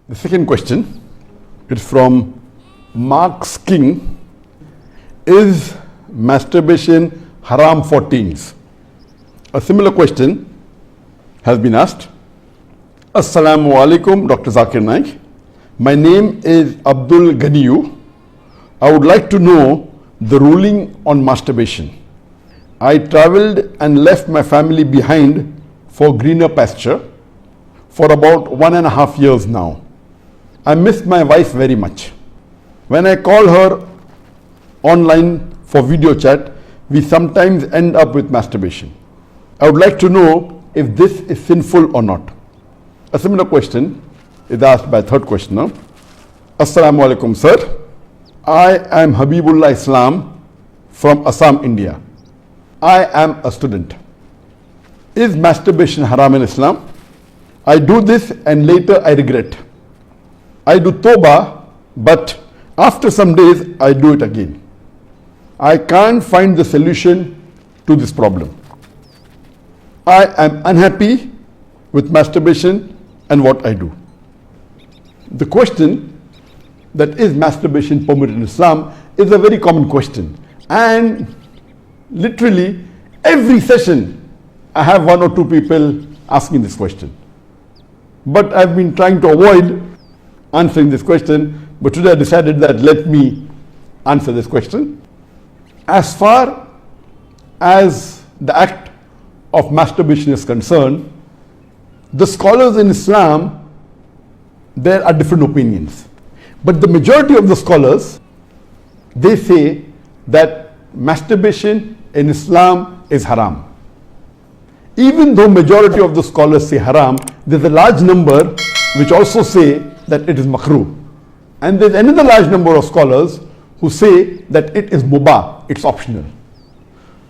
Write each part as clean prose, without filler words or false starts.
The second question is from Mark's King. Is masturbation haram for teens? A similar question has been asked. Assalamu alaikum, Dr. Zakir Naik. My name is Abdul Ganiyu. I would like to know the ruling on masturbation. I traveled and left my family behind for greener pasture for about 1.5 years now. I miss my wife very much. When I call her online for video chat, we sometimes end up with masturbation. I would like to know if this is sinful or not. A similar question is asked by third questioner. Assalamu alaikum, sir. I am Habibullah Islam from Assam, India. I am a student. Is masturbation haram in Islam? I do this and later I regret. I do tawbah, but after some days I do it again. I can't find the solution to this problem. I am unhappy with masturbation and what I do. The question that is masturbation permitted in Islam is a very common question, and literally every session I have one or two people asking this question. But I've been trying to avoid answering this question, but today I decided that let me answer this question. As far as the act of masturbation is concerned, the scholars in Islam, there are different opinions. But the majority of the scholars, they say that masturbation in Islam is haram. Even though majority of the scholars say haram, there's a large number which also say that it is makruh. And there's another large number of scholars who say that it is mubah, it's optional.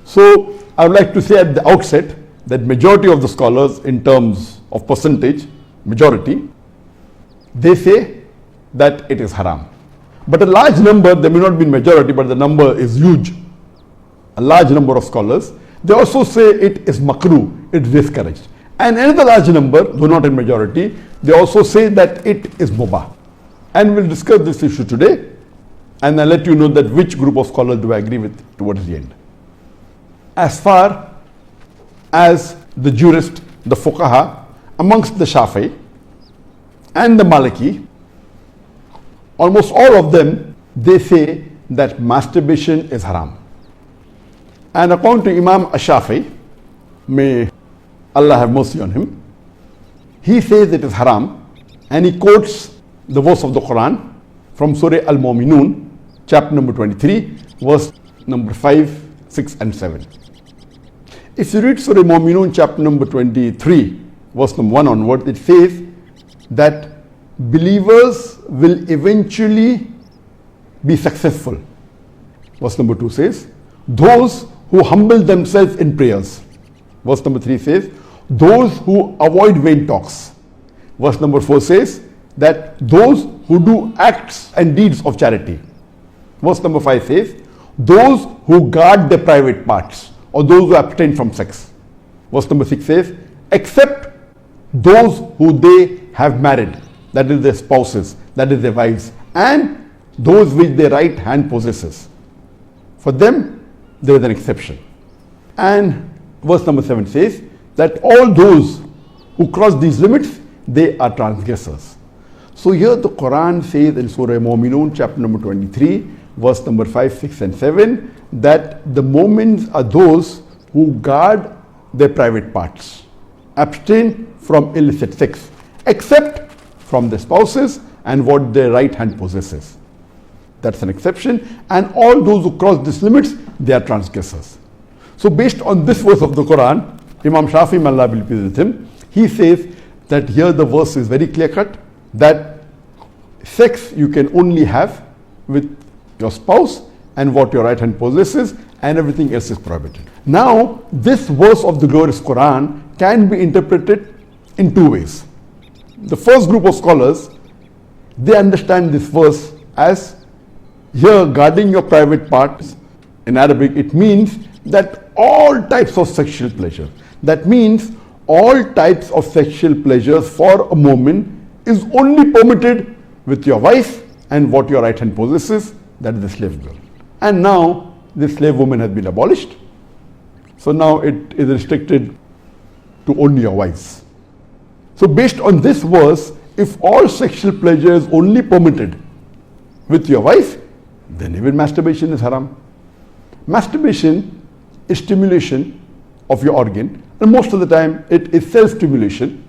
So I would like to say at the outset that majority of the scholars, in terms of percentage, majority, they say that it is haram. But a large number, there may not be majority, but the number is huge. A large number of scholars, they also say it is makruh, it is discouraged. And another large number, though not in majority, they also say that it is mubah. And we'll discuss this issue today, and I'll let you know that which group of scholars do I agree with towards the end. As far as the jurist, the fuqaha, amongst the Shafi'i and the Maliki, almost all of them, they say that masturbation is haram. And according to Imam Ash-Shafi'i, may Allah have mercy on him, he says it is haram, and he quotes the verse of the Quran from Surah Al-Mu'minun, chapter number 23, verse number 5, 6 and 7. If you read Surah Al-Mu'minun, chapter number 23, verse number 1 onward, it says that believers will eventually be successful. Verse number 2 says, those who humble themselves in prayers. Verse number 3 says, those who avoid vain talks. Verse number 4 says that those who do acts and deeds of charity. Verse number 5 says, those who guard their private parts, or those who abstain from sex. Verse number 6 says, except those who they have married, that is their spouses, that is their wives, and those which their right hand possesses. For them, there is an exception. And verse number 7 says that all those who cross these limits, they are transgressors. So here the Quran says in Surah Mu'minun, chapter number 23, verse number 5, 6 and 7, that the mu'mins are those who guard their private parts, abstain from illicit sex, except from their spouses and what their right hand possesses. That's an exception. And all those who cross these limits, they are transgressors. So based on this verse of the Quran, Imam Shafi'i, may Allah be pleased with him, he says that here the verse is very clear cut, that sex you can only have with your spouse and what your right hand possesses, and everything else is prohibited. Now, this verse of the glorious Quran can be interpreted in two ways. The first group of scholars, they understand this verse as here guarding your private parts. In Arabic, it means that all types of sexual pleasure. That means all types of sexual pleasures for a moment is only permitted with your wife and what your right hand possesses, that is the slave girl. And now the slave woman has been abolished. So now it is restricted to only your wives. So based on this verse, if all sexual pleasure is only permitted with your wife, then even masturbation is haram. Masturbation is stimulation of your organ, and most of the time it is self-stimulation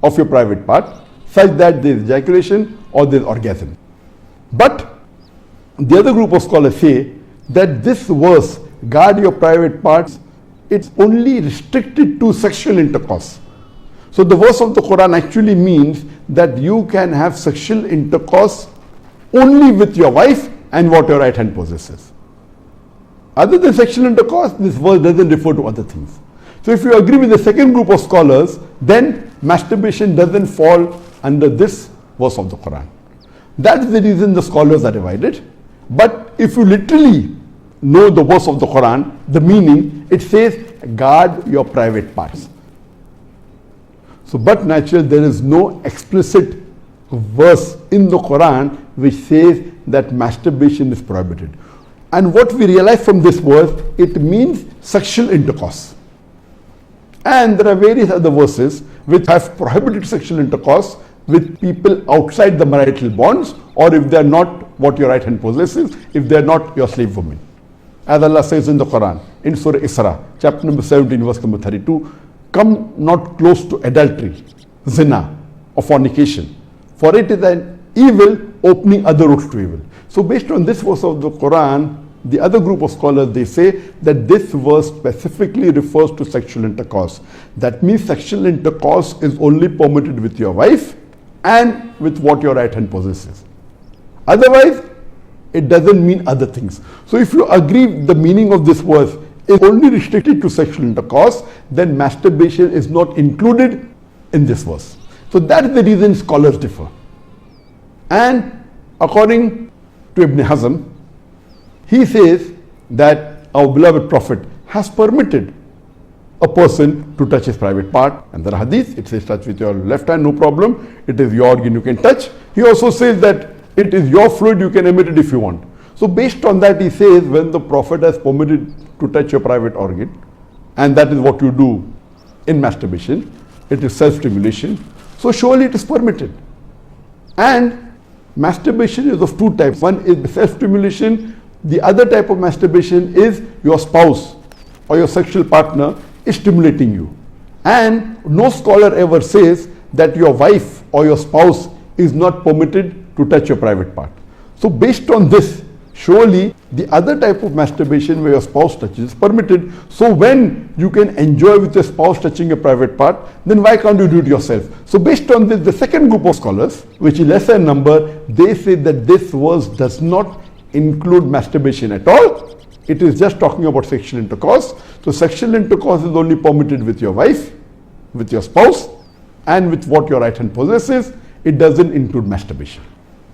of your private part, such that there is ejaculation or there is orgasm. But the other group of scholars say that this verse, guard your private parts, it's only restricted to sexual intercourse. So the verse of the Quran actually means that you can have sexual intercourse only with your wife and what your right hand possesses. Other than sexual intercourse, this verse doesn't refer to other things. So if you agree with the second group of scholars, then masturbation doesn't fall under this verse of the Quran. That is the reason the scholars are divided. But if you literally know the verse of the Quran, the meaning, it says guard your private parts. So but naturally there is no explicit verse in the Quran which says that masturbation is prohibited. And what we realize from this verse, it means sexual intercourse. And there are various other verses which have prohibited sexual intercourse with people outside the marital bonds, or if they are not what your right hand possesses, if they are not your slave woman. As Allah says in the Quran, in Surah Isra, chapter number 17, verse number 32, come not close to adultery, zina, or fornication, for it is an evil opening other roads to evil. So based on this verse of the Quran, the other group of scholars, they say that this verse specifically refers to sexual intercourse. That means sexual intercourse is only permitted with your wife and with what your right hand possesses. Otherwise, it doesn't mean other things. So if you agree the meaning of this verse is only restricted to sexual intercourse, then masturbation is not included in this verse. So that is the reason scholars differ. And according to Ibn Hazm, he says that our beloved Prophet has permitted a person to touch his private part. And the hadith, it says touch with your left hand, no problem. It is your organ, you can touch. He also says that it is your fluid, you can emit it if you want. So based on that, he says when the Prophet has permitted to touch your private organ, and that is what you do in masturbation, it is self-stimulation, so surely it is permitted. And masturbation is of two types. One is self-stimulation. The other type of masturbation is your spouse or your sexual partner is stimulating you. And no scholar ever says that your wife or your spouse is not permitted to touch your private part. So based on this, surely the other type of masturbation where your spouse touches is permitted. So when you can enjoy with your spouse touching your private part, then why can't you do it yourself? So based on this, the second group of scholars, which is lesser in number, they say that this verse does not include masturbation at all. It is just talking about sexual intercourse. So sexual intercourse is only permitted with your wife, with your spouse, and with what your right hand possesses. It doesn't include masturbation.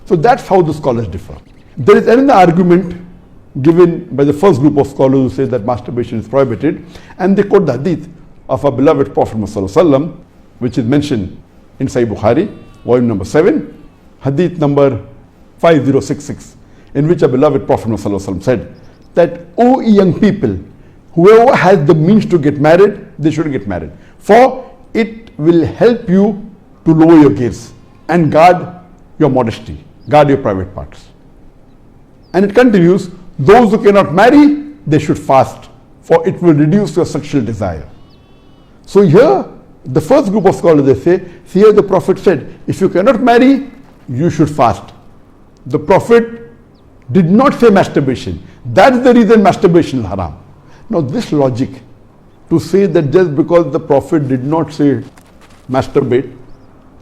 So that's how the scholars differ. There is another argument given by the first group of scholars who say that masturbation is prohibited, and they quote the hadith of our beloved Prophet ﷺ, which is mentioned in Sahih Bukhari, volume number 7, hadith number 5066, in which our beloved Prophet ﷺ said that, O young people, whoever has the means to get married, they should get married. For it will help you to lower your gaze and guard your modesty, guard your private parts. And it continues, those who cannot marry, they should fast, for it will reduce your sexual desire. So here, the first group of scholars, they say, here the Prophet said, if you cannot marry, you should fast. The Prophet did not say masturbation. That's the reason masturbation is haram. Now this logic, to say that just because the Prophet did not say masturbate,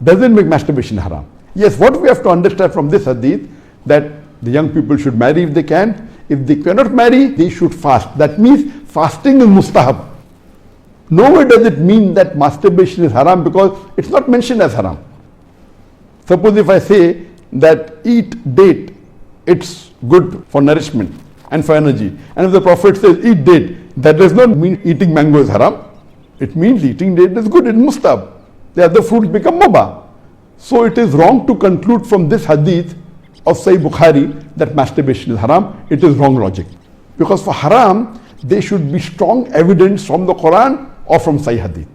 doesn't make masturbation haram. Yes, what we have to understand from this hadith, that the young people should marry if they can. If they cannot marry, they should fast. That means fasting is mustahab. Nowhere does it mean that masturbation is haram, because it's not mentioned as haram. Suppose if I say that eat date, it's good for nourishment and for energy. And if the Prophet says eat date, that does not mean eating mango is haram. It means eating date is good, it's mustahab. The other fruits become mubah. So it is wrong to conclude from this hadith of Sahih Bukhari that masturbation is haram. It is wrong logic. Because for haram, there should be strong evidence from the Quran or from Sahih hadith.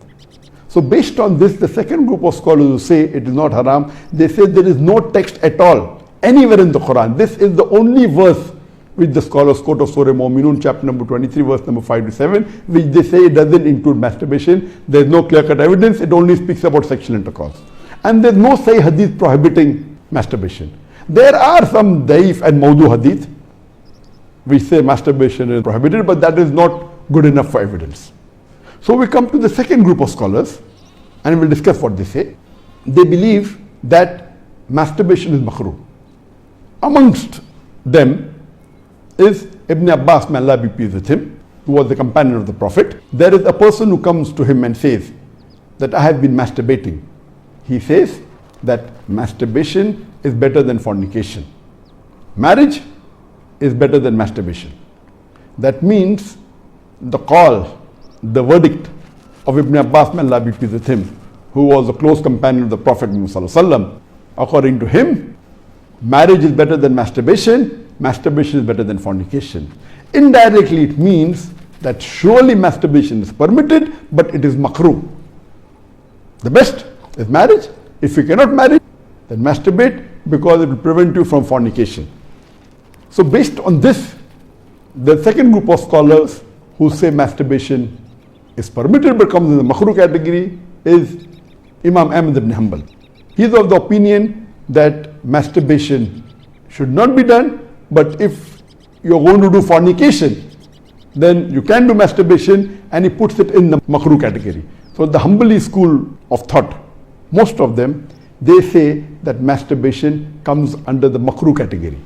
So based on this, the second group of scholars who say it is not haram, they say there is no text at all anywhere in the Quran. This is the only verse which the scholars quote of Surah Mu'minun, chapter number 23, verse number 5 to 7, which they say it doesn't include masturbation. There is no clear-cut evidence. It only speaks about sexual intercourse. And there is no Sahih hadith prohibiting masturbation. There are some daif and mawdu hadith which say masturbation is prohibited, but that is not good enough for evidence. So we come to the second group of scholars and we'll discuss what they say. They believe that masturbation is makruh. Amongst them is Ibn Abbas, may Allah be pleased with him, who was the companion of the Prophet. There is a person who comes to him and says that I have been masturbating. He says that masturbation is better than fornication. Marriage is better than masturbation. That means the call, the verdict of Ibn Abbas, may Allah be pleased with him, who was a close companion of the Prophet Muhammad, according to him, marriage is better than masturbation, masturbation is better than fornication. Indirectly it means that surely masturbation is permitted, but it is makruh. The best is marriage. If you cannot marry, then masturbate, because it will prevent you from fornication. So based on this, the second group of scholars who say masturbation is permitted but comes in the makruh category is Imam Ahmad ibn Hanbal. He is of the opinion that masturbation should not be done, but if you are going to do fornication, then you can do masturbation, and he puts it in the makruh category. So the Hanbali school of thought, most of them, they say that masturbation comes under the makruh category.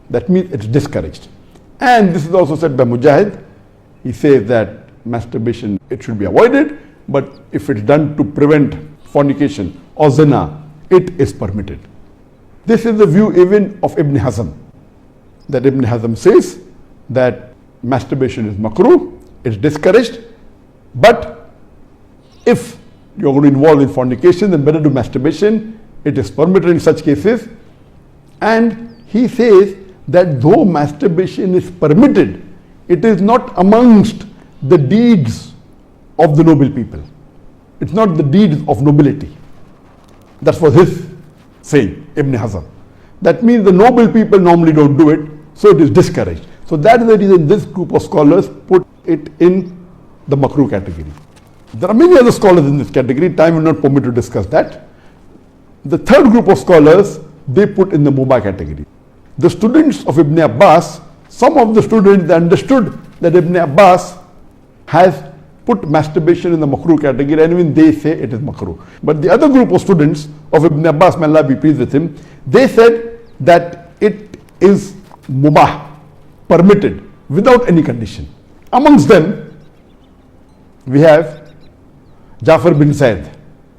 That means it's discouraged. And this is also said by Mujahid. He says that masturbation, it should be avoided, but if it's done to prevent fornication or zina, it is permitted. This is the view even of Ibn Hazm, that Ibn Hazm says that masturbation is makruh, it's discouraged, but if you're going to involve in fornication, then better do masturbation, it is permitted in such cases. And he says that though masturbation is permitted, it is not amongst the deeds of the noble people. It's not the deeds of nobility. That's what his saying, Ibn Hazm. That means the noble people normally don't do it, so it is discouraged. So that is the reason this group of scholars put it in the makruh category. There are many other scholars in this category. Time will not permit to discuss that. The third group of scholars, they put in the mubah category. The students of Ibn Abbas, some of the students, they understood that Ibn Abbas has put masturbation in the makruh category, and even they say it is makruh. But the other group of students of Ibn Abbas, may Allah be pleased with him, they said that it is mubah, permitted, without any condition. Amongst them, we have Jafar bin Zaid.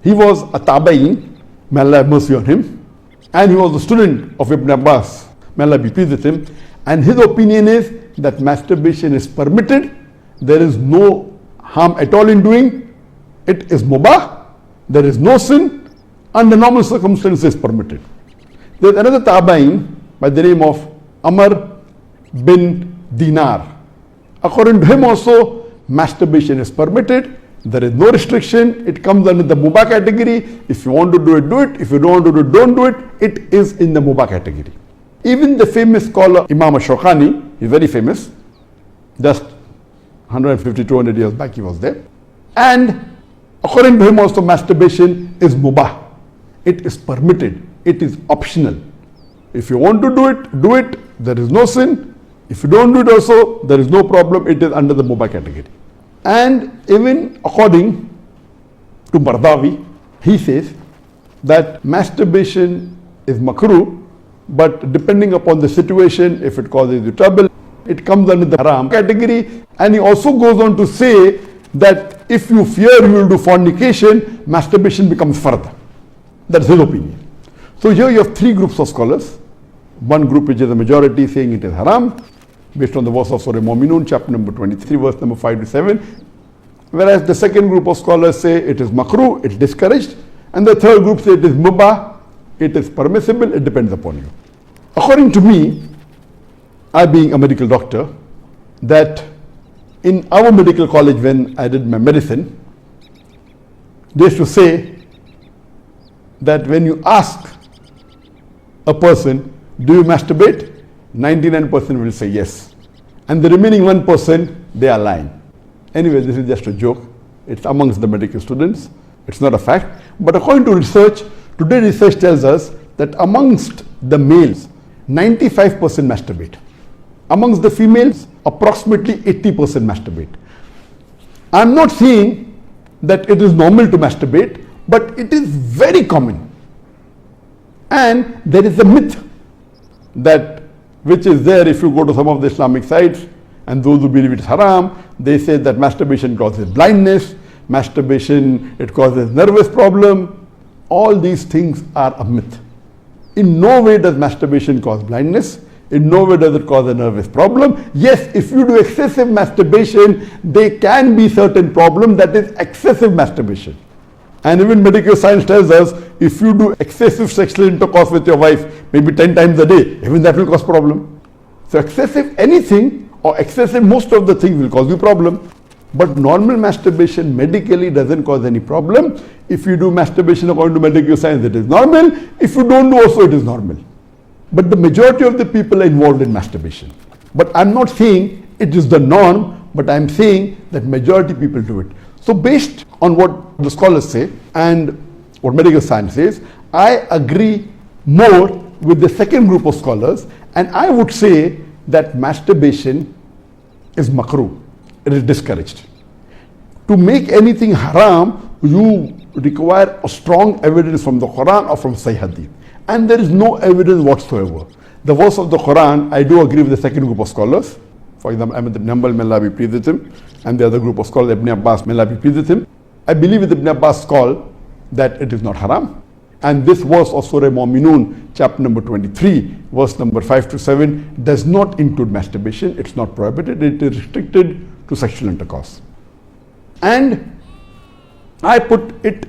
He was a tabi'in, may Allah have mercy on him, and he was a student of Ibn Abbas, may Allah be pleased with him, and his opinion is that masturbation is permitted, there is no harm at all in doing, it is mubah, there is no sin, under normal circumstances permitted. There is another tabi'in by the name of Amr bin Dinar. According to him also, masturbation is permitted, there is no restriction, it comes under the mubah category. If you want to do it, do it. If you don't want to do it, don't do it. It is in the mubah category. Even the famous scholar Imam Shawkani, he is very famous, just 150, 200 years back he was there. And according to him also, masturbation is mubah. It is permitted. It is optional. If you want to do it, do it. There is no sin. If you don't do it also, there is no problem. It is under the mubah category. And even according to Bardawi, he says that masturbation is makruh, but depending upon the situation, if it causes you trouble, it comes under the haram category. And he also goes on to say that if you fear you will do fornication, masturbation becomes fard. That's his opinion. So here you have three groups of scholars. One group which is the majority saying it is haram, based on the verse of Surah Mu'minun, chapter number 23, verse number 5 to 7. Whereas the second group of scholars say it is makruh, it's discouraged. And the third group say it is mubah, it is permissible, it depends upon you. According to me, I being a medical doctor, that in our medical college when I did my medicine, they used to say that when you ask a person, do you masturbate? 99% will say yes. And the remaining 1%, they are lying. Anyway, this is just a joke. It's amongst the medical students. It's not a fact. But according to research, today research tells us that amongst the males, 95% masturbate. Amongst the females, approximately 80% masturbate. I'm not saying that it is normal to masturbate, but it is very common. And there is a myth that which is there if you go to some of the Islamic sites, and those who believe it is haram, they say that masturbation causes blindness, masturbation, it causes nervous problem. All these things are a myth. In no way does masturbation cause blindness. In no way does it cause a nervous problem. Yes, if you do excessive masturbation, there can be certain problem, that is excessive masturbation. And even medical science tells us, if you do excessive sexual intercourse with your wife, maybe 10 times a day, even that will cause problem. So excessive anything or excessive most of the things will cause you problem. But normal masturbation medically doesn't cause any problem. If you do masturbation according to medical science, it is normal. If you don't do also, it is normal. But the majority of the people are involved in masturbation. But I'm not saying it is the norm, but I'm saying that majority people do it. So based on what the scholars say and what medical science says, I agree more with the second group of scholars, and I would say that masturbation is makruh. It is discouraged. To make anything haram, you require a strong evidence from the Quran or from Sahih Hadith. And there is no evidence whatsoever. The verse of the Quran, I do agree with the second group of scholars. For example, Ahmad ibn Hanbal, may Allah be pleased with him, and the other group of scholars, Ibn Abbas, may Allah be pleased with him. I believe with Ibn Abbas' call that it is not haram. And this verse of Surah Mu'minun, chapter number 23, verse number 5 to 7, does not include masturbation. It's not prohibited. It is restricted to sexual intercourse. And I put it,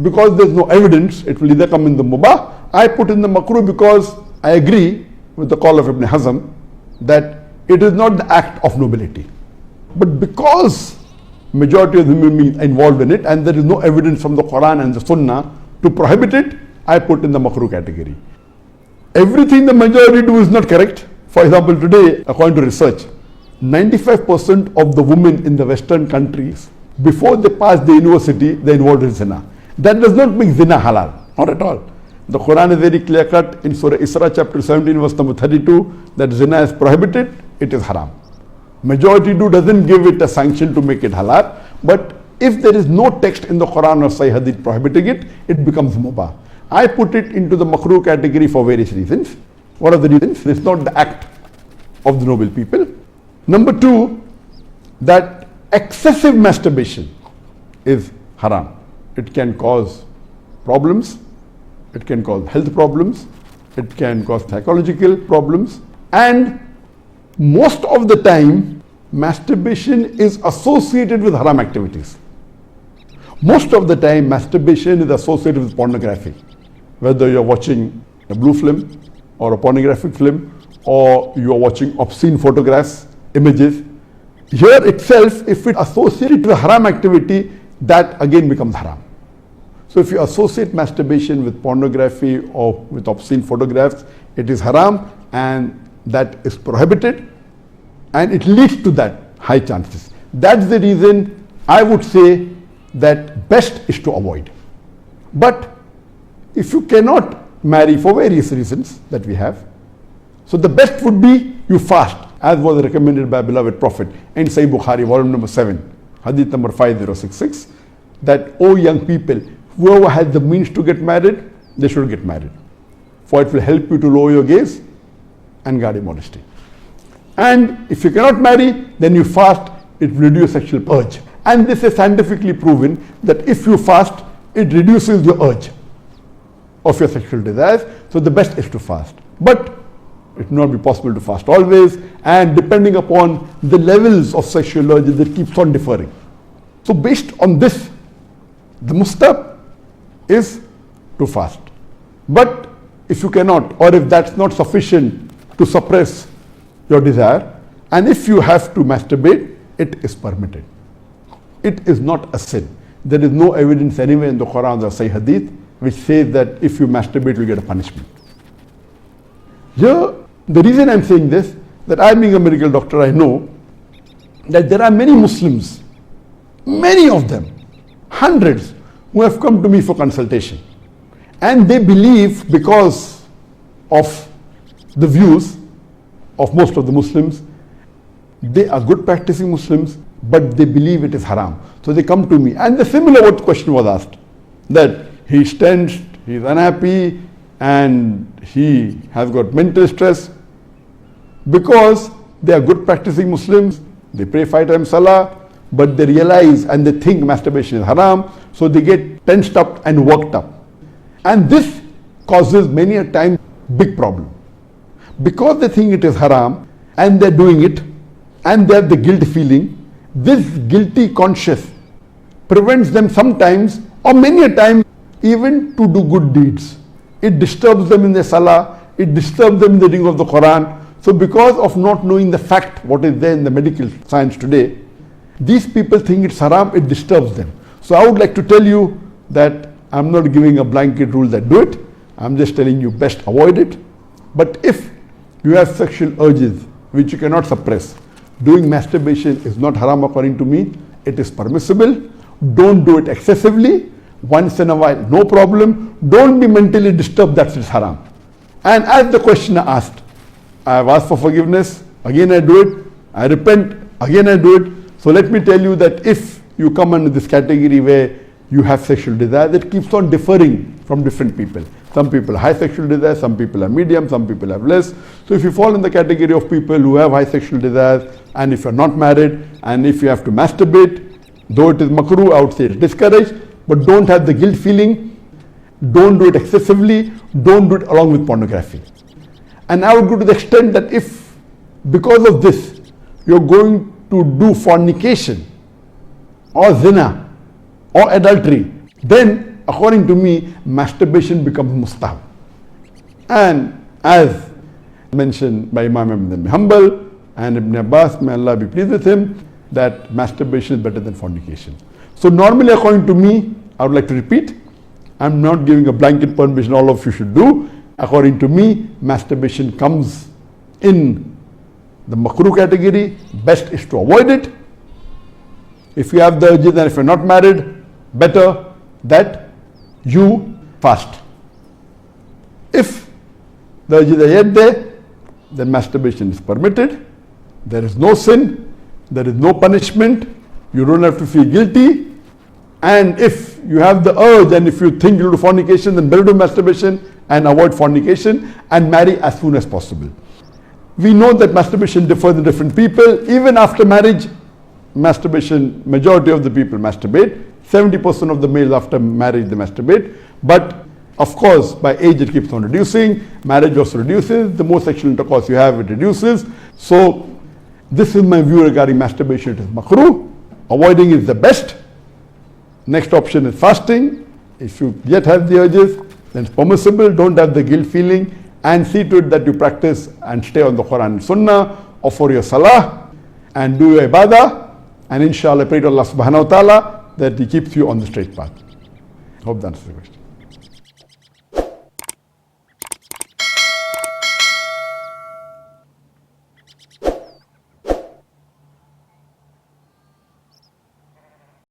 because there's no evidence, it will either come in the mubah. I put in the makruh because I agree with the call of Ibn Hazm that it is not the act of nobility. But because majority of the human beings are involved in it and there is no evidence from the Quran and the Sunnah to prohibit it, I put in the makruh category. Everything the majority do is not correct. For example, today, according to research, 95% of the women in the Western countries, before they pass the university, they are involved in zina. That does not make zina halal, not at all. The Quran is very clear cut in Surah Isra chapter 17 verse number 32 that zina is prohibited, it is haram. Majority doesn't give it a sanction to make it halal, but if there is no text in the Quran or Sahih Hadith prohibiting it, it becomes mubah. I put it into the makruh category for various reasons. What are the reasons? It's not the act of the noble people. Number two, that excessive masturbation is haram. It can cause problems, it can cause health problems, it can cause psychological problems, and most of the time masturbation is associated with haram activities. Most of the time masturbation is associated with pornography, whether you're watching a blue film or a pornographic film, or you are watching obscene photographs, images. Here itself, if it associated with haram activity, that again becomes haram. So if you associate masturbation with pornography or with obscene photographs, it is haram and that is prohibited, and it leads to that high chances. That's the reason I would say that best is to avoid. But if you cannot marry for various reasons that we have, so the best would be you fast, as was recommended by beloved Prophet in Sahih Bukhari, volume number 7, hadith number 5066, that, O young people, whoever has the means to get married, they should get married. For it will help you to lower your gaze and guard your modesty. And if you cannot marry, then you fast, it will reduce sexual urge. And this is scientifically proven that if you fast, it reduces your urge of your sexual desires. So the best is to fast. But it will not be possible to fast always, and depending upon the levels of sexual urge, it keeps on differing. So based on this, the mustahab is to fast. But if you cannot, or if that's not sufficient to suppress your desire, and if you have to masturbate, it is permitted. It is not a sin. There is no evidence anywhere in the Quran or Sahih Hadith which says that if you masturbate, you get a punishment. Here, the reason I'm saying this, that I being a medical doctor, I know that there are many Muslims, many of them, hundreds, who have come to me for consultation. And they believe, because of the views of most of the Muslims, they are good practicing Muslims, but they believe it is haram. So they come to me. And the similar question was asked, that he's tensed, he's unhappy, and he has got mental stress. Because they are good practicing Muslims, they pray 5 times Salah, but they realize and they think masturbation is haram, so they get tensed up and worked up. And this causes many a time big problem. Because they think it is haram and they're doing it and they have the guilt feeling, this guilty conscience prevents them sometimes or many a time even to do good deeds. It disturbs them in their Salah, it disturbs them in the reading of the Quran. So because of not knowing the fact, what is there in the medical science today, these people think it's haram, it disturbs them. So I would like to tell you that I'm not giving a blanket rule that do it. I'm just telling you best avoid it. But if you have sexual urges which you cannot suppress, doing masturbation is not haram according to me. It is permissible. Don't do it excessively. Once in a while, no problem. Don't be mentally disturbed that it's haram. And as the questioner asked, I have asked for forgiveness, again I do it. I repent, again I do it. So let me tell you that if you come under this category where you have sexual desire, that keeps on differing from different people. Some people have high sexual desire, some people have medium, some people have less. So if you fall in the category of people who have high sexual desires, and if you're not married, and if you have to masturbate, though it is makruh, I would say it's discouraged, but don't have the guilt feeling, don't do it excessively, don't do it along with pornography. And I would go to the extent that if, because of this, you're going to do fornication, or zina, or adultery, then according to me, masturbation becomes mustahab. And as mentioned by Imam Ibn Hanbal and Ibn Abbas, may Allah be pleased with him, that masturbation is better than fornication. So normally according to me, I would like to repeat, I'm not giving a blanket permission all of you should do. According to me, masturbation comes in the makruh category. Best is to avoid it. If you have the urges and if you're not married, better that you fast. If the urges are yet there, then masturbation is permitted. There is no sin, there is no punishment, you don't have to feel guilty. And if you have the urge and if you think you'll do fornication, then better do masturbation and avoid fornication and marry as soon as possible. We know that masturbation differs in different people. Even after marriage, masturbation, majority of the people masturbate. 70% of the males after marriage they masturbate. But of course, by age it keeps on reducing. Marriage also reduces. The more sexual intercourse you have, it reduces. So this is my view regarding masturbation. It is makruh. Avoiding is the best. Next option is fasting. If you yet have the urges, then it's permissible. Don't have the guilt feeling, and see to it that you practice and stay on the Quran and Sunnah, offer your salah and do your ibadah, and inshallah pray to Allah subhanahu wa ta'ala that He keeps you on the straight path. Hope that answers the question.